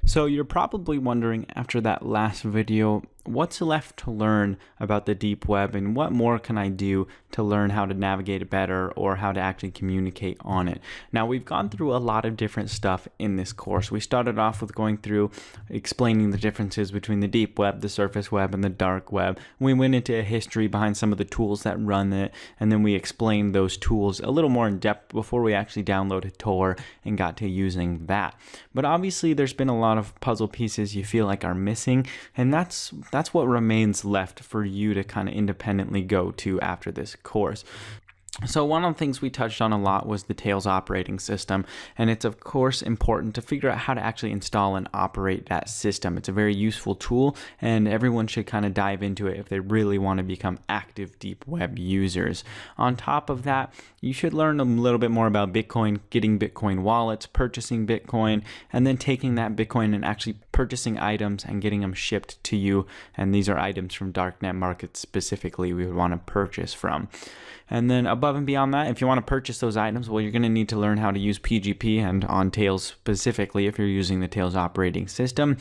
So you're probably wondering after that last video, what's left to learn about the deep web and what more can I do to learn how to navigate it better or how to actually communicate on it. Now we've gone through a lot of different stuff in this course. We started off with going through explaining the differences between the deep web, the surface web, and the dark web. We went into a history behind some of the tools that run it, and then we explained those tools a little more in depth before we actually downloaded Tor and got to using that. But obviously there's been a lot of puzzle pieces you feel like are missing, and that's what remains left for you to kind of independently go to after this course. So one of the things we touched on a lot was the Tails operating system, and it's of course important to figure out how to actually install and operate that system. It's a very useful tool, and everyone should kind of dive into it if they really want to become active deep web users. On top of that, you should learn a little bit more about Bitcoin, getting Bitcoin wallets, purchasing Bitcoin, and then taking that Bitcoin and actually purchasing items and getting them shipped to you. And these are items from darknet markets specifically we would want to purchase from. And then above and beyond that, if you want to purchase those items, well, you're going to need to learn how to use PGP and on Tails specifically if you're using the Tails operating system.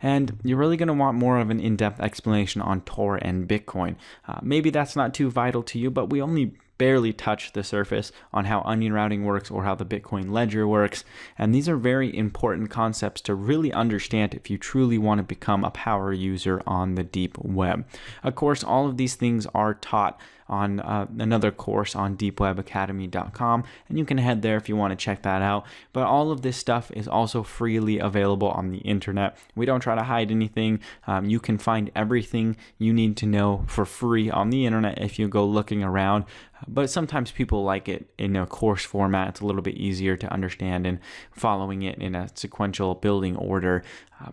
And you're really going to want more of an in-depth explanation on Tor and Bitcoin. Maybe that's not too vital to you, but we only barely touch the surface on how onion routing works or how the Bitcoin ledger works. And these are very important concepts to really understand if you truly want to become a power user on the deep web. Of course, all of these things are taught on another course on deepwebacademy.com, and you can head there if you want to check that out. But all of this stuff is also freely available on the internet. We don't try to hide anything. You can find everything you need to know for free on the internet if you go looking around. But sometimes people like it in a course format. It's a little bit easier to understand, and following it in a sequential building order.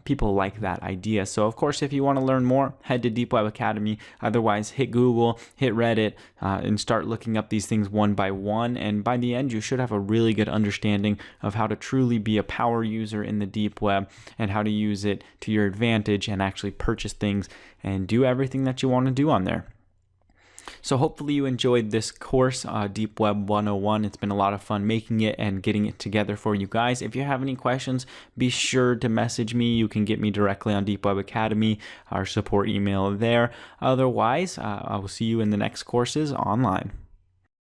People like that idea. So of course, if you want to learn more, head to Deep Web Academy. Otherwise, hit Google, hit Reddit, and start looking up these things one by one. And by the end, you should have a really good understanding of how to truly be a power user in the deep web and how to use it to your advantage and actually purchase things and do everything that you want to do on there. So hopefully you enjoyed this course, Deep Web 101. It's been a lot of fun making it and getting it together for you guys. If you have any questions, be sure to message me. You can get me directly on Deep Web Academy, our support email there. Otherwise, I will see you in the next courses online.